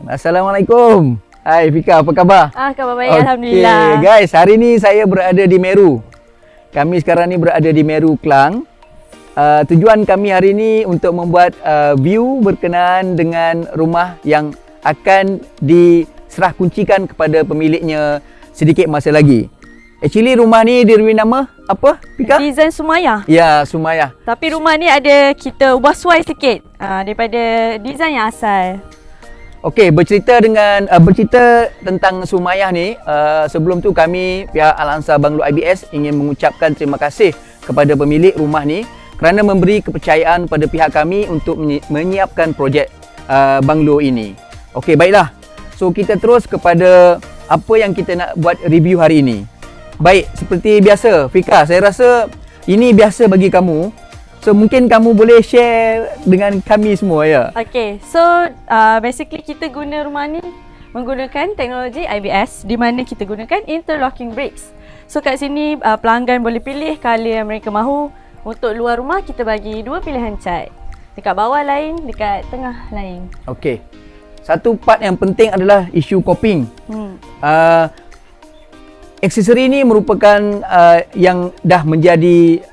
Assalamualaikum. Hai Fika, apa khabar? Khabar baik, Alhamdulillah. Guys, hari ni saya berada di Meru. Kami sekarang ni berada di Meru, Klang. Tujuan kami hari ni untuk membuat view berkenaan dengan rumah yang akan diserah kuncikan kepada pemiliknya sedikit masa lagi. Actually rumah ni diberi nama apa, Fika? Design Sumayah. Ya, Sumayah. Tapi rumah ni ada kita ubah-suai sikit daripada design yang asal. Okey, bercerita tentang Sumayah ni, sebelum tu kami pihak Al-Ansar Banglo IBS ingin mengucapkan terima kasih kepada pemilik rumah ni kerana memberi kepercayaan pada pihak kami untuk menyiapkan projek banglo ini. Okey, baiklah. So kita terus kepada apa yang kita nak buat review hari ini. Baik, seperti biasa, Fika, saya rasa ini biasa bagi kamu. So mungkin kamu boleh share dengan kami semua ya. Okay, so basically kita guna rumah ni menggunakan teknologi IBS di mana kita gunakan interlocking bricks. So kat sini pelanggan boleh pilih colour yang mereka mahu. Untuk luar rumah kita bagi dua pilihan cat. Dekat bawah lain, dekat tengah lain. Okey. Satu part yang penting adalah isu coping. Aksesori ni merupakan yang dah menjadi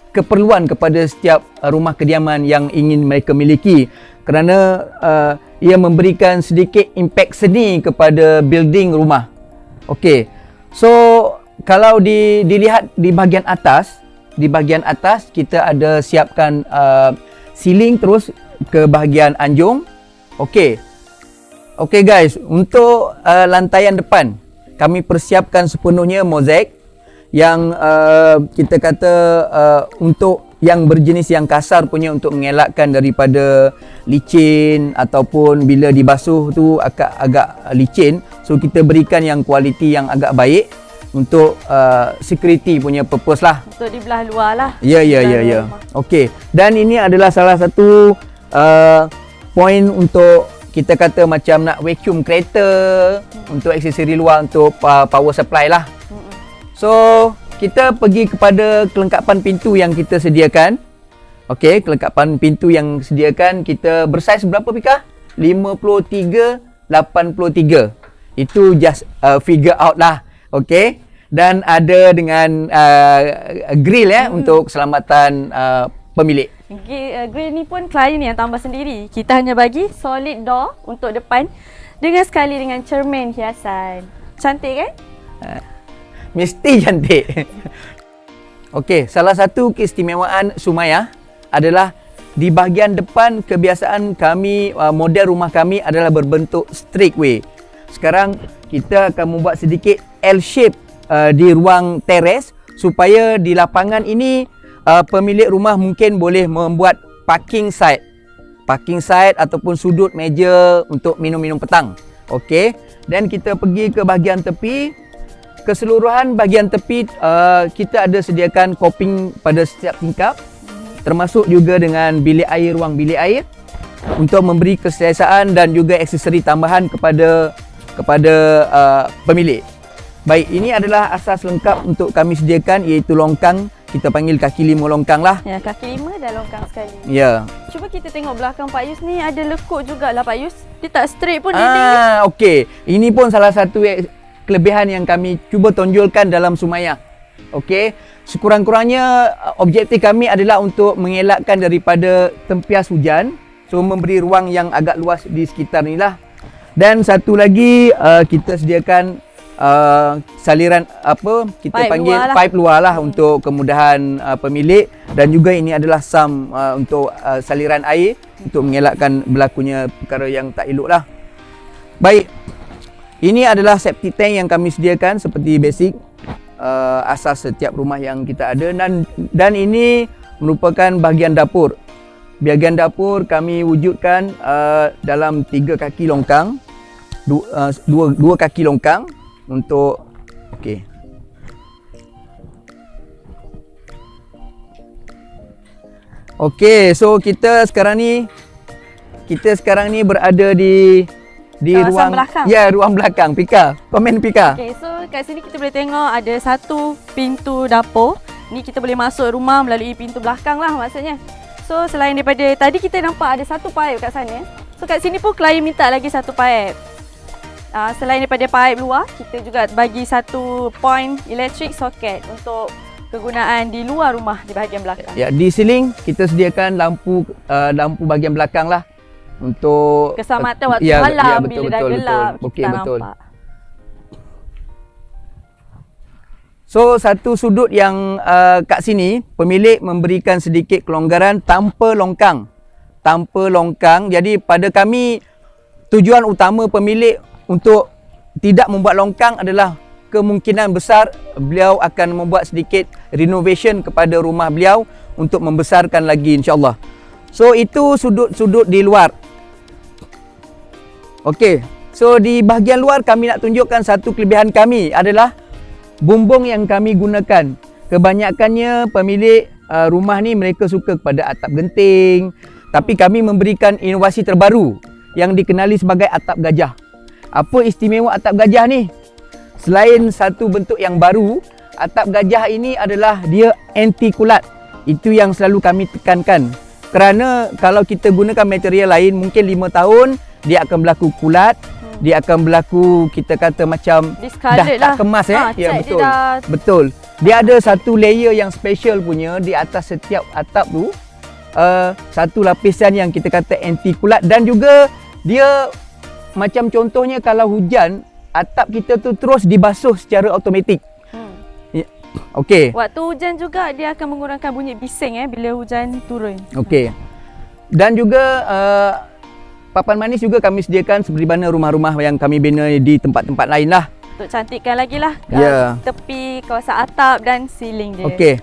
keperluan kepada setiap rumah kediaman yang ingin mereka miliki kerana ia memberikan sedikit impak seni kepada building rumah. Okey. So kalau dilihat di bahagian atas kita ada siapkan ceiling terus ke bahagian anjung. Okey. Okey guys, untuk lantaian depan kami persiapkan sepenuhnya mozaik yang kita kata untuk yang berjenis yang kasar punya untuk mengelakkan daripada licin ataupun bila dibasuh tu agak licin. So kita berikan yang kualiti yang agak baik untuk security punya purpose lah. Untuk di belah luar lah. Ya. Okey. Dan ini adalah salah satu poin untuk kita kata macam nak vacuum kereta untuk aksesori luar untuk power supply lah. So, kita pergi kepada kelengkapan pintu yang kita sediakan. Okey, kelengkapan pintu yang sediakan kita bersaiz berapa Pika? 53, 83. Itu just figure out lah. Okey. Dan ada dengan grill ya untuk keselamatan pemilik. Grill ni pun klien yang tambah sendiri. Kita hanya bagi solid door untuk depan dengan sekali dengan cermin hiasan. Cantik kan? Mesti cantik. Okey, salah satu keistimewaan Sumayah adalah di bahagian depan kebiasaan kami, model rumah kami adalah berbentuk straightway. Sekarang kita akan membuat sedikit L shape di ruang teres supaya di lapangan ini pemilik rumah mungkin boleh membuat parking side ataupun sudut meja untuk minum-minum petang. Okey, dan kita pergi ke bahagian tepi. Keseluruhan bahagian tepi kita ada sediakan coping pada setiap tingkap, termasuk juga dengan bilik air, ruang bilik air untuk memberi keselesaan dan juga aksesori tambahan kepada pemilik. Baik, ini adalah asas lengkap untuk kami sediakan iaitu longkang. Kita panggil kaki 5 longkang lah. Ya, kaki 5 dah longkang sekali. Ya. Cuba kita tengok belakang Pak Yus ni ada lekuk jugalah Pak Yus. Dia tak straight pun dia. Okey. Ini pun salah satu kelebihan yang kami cuba tonjolkan dalam Sumayah. Okey. Sekurang-kurangnya objektif kami adalah untuk mengelakkan daripada tempias hujan. So memberi ruang yang agak luas di sekitar ni lah. Dan satu lagi kita sediakan saliran pipe luar lah untuk kemudahan pemilik, dan juga ini adalah sump untuk saliran air untuk mengelakkan berlakunya perkara yang tak elok lah. Baik, ini adalah septic tank yang kami sediakan seperti basic asas setiap rumah yang kita ada, dan ini merupakan bahagian dapur. Bahagian dapur kami wujudkan dalam 3 kaki longkang, dua kaki longkang untuk okey. Okey, so kita sekarang ni berada di ruang belakang. Ya, ruang belakang. Pika, komen Pika. Okey, so kat sini kita boleh tengok ada satu pintu dapur. Ni kita boleh masuk rumah melalui pintu belakang lah maksudnya. So selain daripada tadi kita nampak ada satu pipe kat sana. So kat sini pun klien minta lagi satu pipe. Selain daripada pipe luar, kita juga bagi satu point electric socket untuk kegunaan di luar rumah di bahagian belakang. Ya, di ceiling kita sediakan lampu bahagian belakang lah untuk Keselamatan waktu malam bila dah gelap, Okey, kita betul. nampak. So satu sudut yang kat sini pemilik memberikan sedikit kelonggaran tanpa longkang. Jadi pada kami tujuan utama pemilik untuk tidak membuat longkang adalah kemungkinan besar beliau akan membuat sedikit renovation kepada rumah beliau untuk membesarkan lagi insya-Allah. So itu sudut-sudut di luar. Okey. So di bahagian luar kami nak tunjukkan satu kelebihan kami adalah bumbung yang kami gunakan. Kebanyakannya pemilik rumah ni mereka suka kepada atap genting, tapi kami memberikan inovasi terbaru yang dikenali sebagai atap gajah. Apa istimewa atap gajah ni? Selain satu bentuk yang baru, atap gajah ini adalah dia anti kulat. Itu yang selalu kami tekankan. Kerana kalau kita gunakan material lain mungkin 5 tahun dia akan berlaku kulat, dia akan berlaku kita kata macam dah tak kemas ya betul. Betul. Dia ada satu layer yang special punya di atas setiap atap tu. Satu lapisan yang kita kata anti kulat dan juga dia macam contohnya kalau hujan atap kita tu terus dibasuh secara automatik. Okey. Waktu hujan juga dia akan mengurangkan bunyi bising bila hujan turun. Okey. Dan juga papan manis juga kami sediakan seperti mana rumah-rumah yang kami bina di tempat-tempat lain lah. Untuk cantikkan lagi lah tepi, kawasan atap dan ceiling dia. Okey.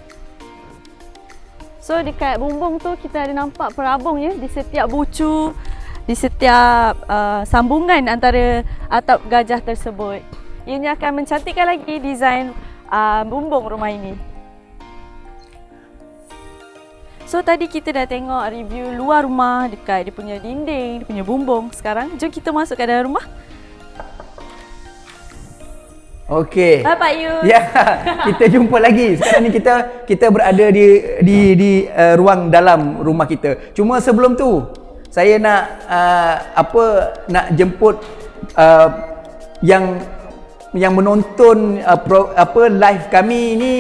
So dekat bumbung tu kita ada nampak perabung ya di setiap bucu, di setiap sambungan antara atap gajah tersebut. Ianya akan mencantikkan lagi desain bumbung rumah ini. So tadi kita dah tengok review luar rumah dekat dia punya dinding, dia punya bumbung. Sekarang jom kita masuk ke dalam rumah. Okey. Hai Pak Yus. Ya, kita jumpa lagi. Sekarang ni kita berada di ruang dalam rumah kita. Cuma sebelum tu saya nak nak jemput yang menonton live kami ni.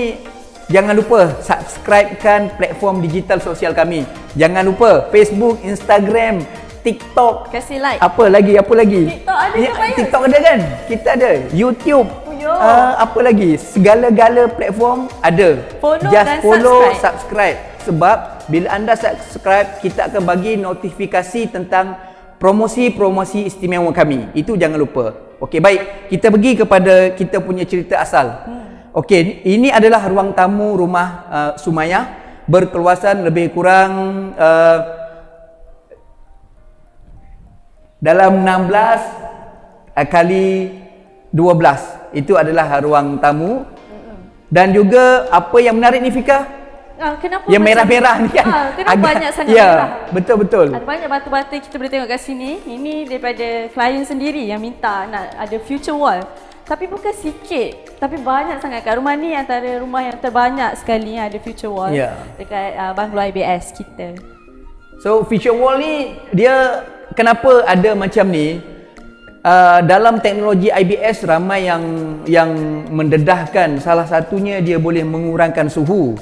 Jangan lupa subscribekan platform digital sosial kami. Jangan lupa Facebook, Instagram, TikTok. Kasih like. Apa lagi? TikTok ada ke Pak Yus? TikTok ada kan? Kita ada. YouTube. Apa lagi? Segala-gala platform ada. Just follow, subscribe. Sebab bila anda subscribe, kita akan bagi notifikasi tentang promosi-promosi istimewa kami. Itu jangan lupa. Okey, baik. Kita pergi kepada kita punya cerita asal. Okey, ini adalah ruang tamu rumah Sumayah berkeluasan lebih kurang dalam 16 kali 12. Itu adalah ruang tamu. Dan juga apa yang menarik ni Fika? Kenapa yang merah-merah ni kan? Kenapa banyak sangat merah? Betul-betul. Ada banyak batu-batu kita boleh tengok kat sini. Ini daripada klien sendiri yang minta nak ada future wall. Tapi bukan sikit, tapi banyak sangat kat rumah ni, antara rumah yang terbanyak sekali yang ada future wall dekat banglo IBS kita. So future wall ni dia kenapa ada macam ni? Dalam teknologi IBS ramai yang mendedahkan, salah satunya dia boleh mengurangkan suhu.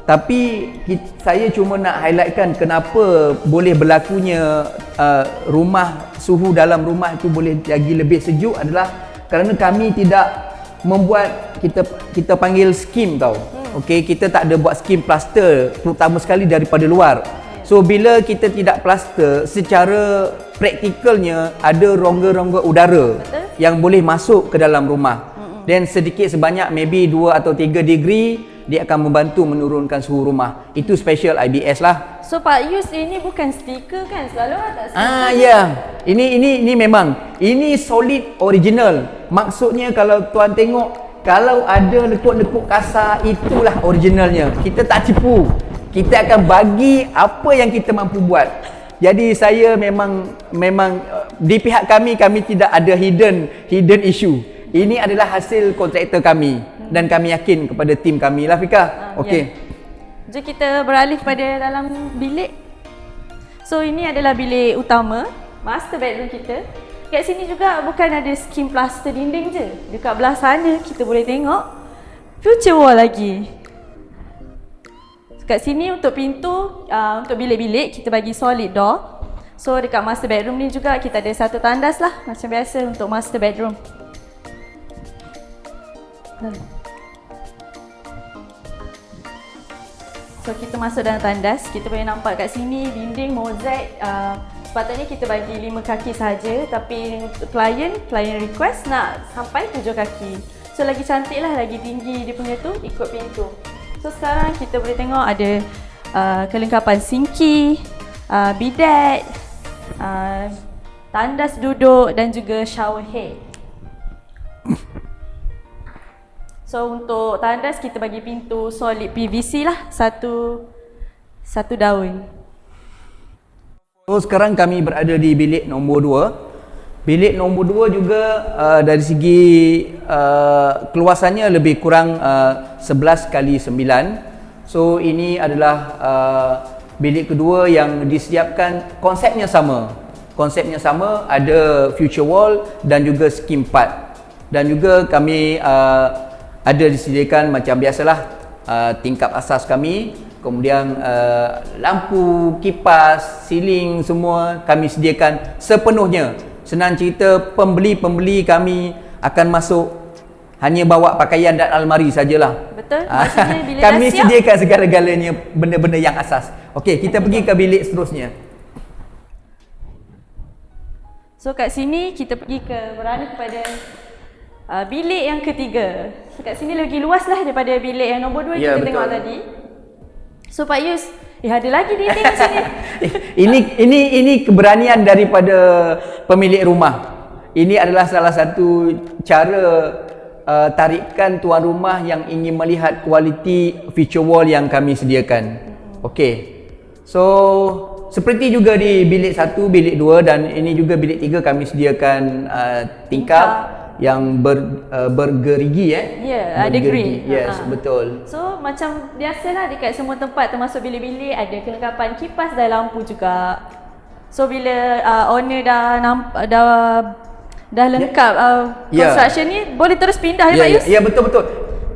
Tapi saya cuma nak highlightkan kenapa boleh berlakunya suhu dalam rumah itu boleh jadi lebih sejuk adalah kerana kami tidak membuat kita panggil skim tau. Okey, kita tak ada buat skim plaster, terutama sekali daripada luar. So bila kita tidak plaster, secara praktikalnya ada rongga-rongga udara yang boleh masuk ke dalam rumah. Dan sedikit sebanyak maybe 2 atau 3 degree dia akan membantu menurunkan suhu rumah. Itu special IBS lah. So Pak Yus, ini bukan stiker kan? Selalu ada stiker. Ya. Ini memang. Ini solid original. Maksudnya kalau tuan tengok, kalau ada lekuk-lekuk kasar, itulah originalnya. Kita tak tipu. Kita akan bagi apa yang kita mampu buat. Jadi saya memang di pihak kami tidak ada hidden issue. Ini adalah hasil kontraktor kami dan kami yakin kepada tim kami lah Fika. Okey. Jom kita beralih pada dalam bilik. So ini adalah bilik utama. master bedroom kita. Kat sini juga bukan ada skin plaster dinding je. Dekat belah sana kita boleh tengok future wall lagi. Kat sini untuk pintu, untuk bilik-bilik kita bagi solid door. So dekat master bedroom ni juga kita ada satu tandas lah macam biasa untuk master bedroom. So kita masuk dalam tandas, kita boleh nampak kat sini dinding mozaik. Sepatutnya kita bagi 5 kaki saja, tapi untuk klien request nak sampai 7 kaki. So lagi cantik lah, lagi tinggi dia punya tu ikut pintu. So sekarang kita boleh tengok ada kelengkapan sinki, bidet, tandas duduk dan juga shower head. So untuk tandas kita bagi pintu solid PVC lah, satu daun. So sekarang kami berada di bilik nombor 2. Bilik nombor 2 juga dari segi keluasannya lebih kurang 11 kali 9. So ini adalah bilik kedua yang disediakan konsepnya sama. Konsepnya sama, ada future wall dan juga skim part. Dan juga kami ada disediakan macam biasalah tingkap asas kami. Kemudian lampu, kipas, siling semua kami sediakan sepenuhnya. Senang cerita, pembeli-pembeli kami akan masuk hanya bawa pakaian dan almari sajalah. Betul. Maksudnya bila kami dah siap, sediakan segala-galanya benda-benda yang asas. Okey, kita pergi ke bilik seterusnya. So kat sini kita pergi berada kepada bilik yang ketiga. So kat sini lagi luas lah daripada bilik yang nombor 2 Ya, kita betul. tengok tadi. So Pak Yus, ada lagi dinding kat sini. ini keberanian daripada pemilik rumah. Ini adalah salah satu cara tarikan tuan rumah yang ingin melihat kualiti feature wall yang kami sediakan. Okey. So seperti juga di bilik 1, bilik 2 dan ini juga bilik 3 kami sediakan tingkap yang bergerigi Ya, ada grill. Yes, betul. So macam biasalah dekat semua tempat termasuk bilik-bilik ada kelengkapan kipas dan lampu juga. So bila owner dah lengkap construction ni boleh terus pindah Pak Yus? Ya, betul-betul.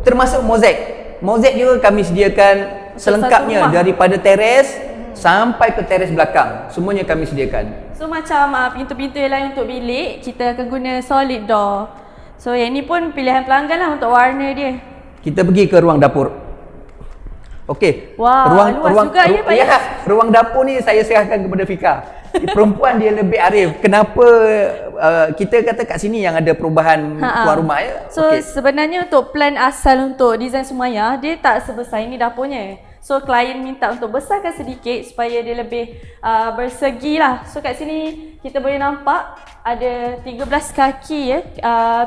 Termasuk mozaik. Mozaik juga kami sediakan selengkapnya daripada teres sampai ke teres belakang. Semuanya kami sediakan. So macam pintu-pintu yang lain untuk bilik kita akan guna solid door. So yang ni pun pilihan pelanggan lah untuk warna dia. Kita pergi ke ruang dapur. Okey. Wah, luas juga ya Pak Yus. Ruang dapur ni saya serahkan kepada Fika. Perempuan dia lebih arif. Kenapa kita kata kat sini yang ada perubahan tuan rumah ya? So sebenarnya untuk plan asal untuk design Sumaya dia tak sebesar ini dapurnya. So klien minta untuk besarkan sedikit supaya dia lebih bersegi lah. So kat sini kita boleh nampak ada 13 kaki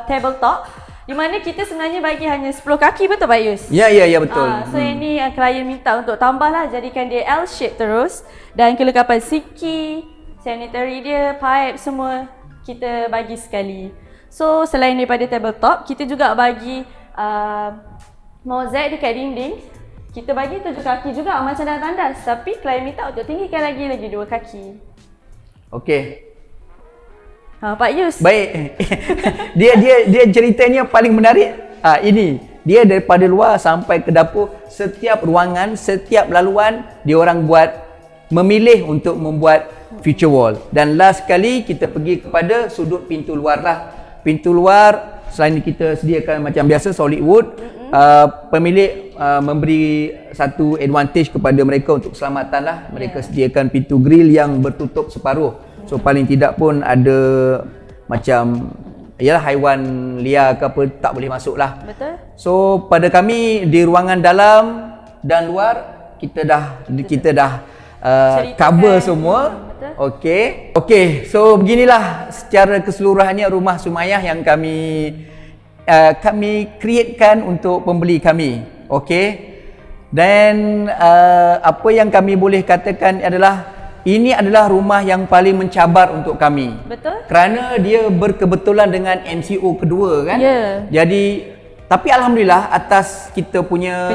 tabletop di mana kita sebenarnya bagi hanya 10 kaki, betul Pak Yus? Ya betul. So yang ni klien minta untuk tambah lah, jadikan dia L shape terus dan kelengkapan sinki, sanitary dia, pipe semua kita bagi sekali. So selain daripada tabletop, kita juga bagi mozaik dekat dinding. Kita bagi 7 kaki juga macam dalam tandas, tapi klien minta untuk tinggikan lagi 2 kaki. Okey. Pak Yus. Baik. dia ceritanya paling menarik. Ini dia daripada luar sampai ke dapur, setiap ruangan, setiap laluan dia orang buat memilih untuk membuat feature wall. Dan last sekali kita pergi kepada sudut pintu luar lah. Pintu luar selain kita sediakan macam biasa solid wood, pemilik memberi satu advantage kepada mereka untuk keselamatan lah. Mereka sediakan pintu grill yang bertutup separuh. So paling tidak pun ada macam haiwan liar ke apa tak boleh masuk lah. Betul. So pada kami di ruangan dalam dan luar kita dah cover semua. Okey, so beginilah secara keseluruhannya rumah Sumayah yang kami createkan untuk pembeli kami. Okey. Dan apa yang kami boleh katakan adalah ini adalah rumah yang paling mencabar untuk kami. Betul. Kerana dia berkebetulan dengan MCO kedua kan. Ya. Jadi tapi alhamdulillah atas kita punya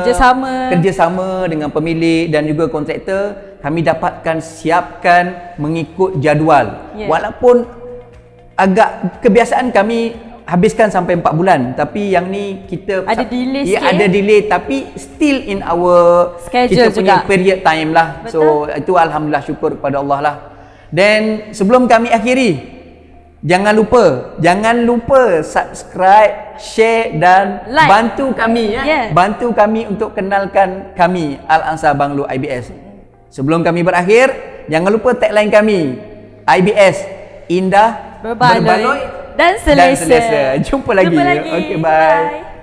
kerjasama dengan pemilik dan juga kontraktor, kami dapatkan siapkan mengikut jadual. Yeah. Walaupun agak kebiasaan kami habiskan sampai 4 bulan, tapi yang ni kita Ada delay ya, sikit, ada delay tapi still in our Schedule kita punya juga. period time lah. Betul. So itu alhamdulillah, syukur kepada Allah lah. Dan sebelum kami akhiri, jangan lupa subscribe, share dan Like. bantu kami ya. Yeah. Bantu kami untuk kenalkan kami Al-Ansar Banglo IBS. Sebelum kami berakhir, jangan lupa tagline kami, IBS indah, Berbaloi dan selesa. Jumpa lagi. Jumpa lagi. Okay, bye. Bye.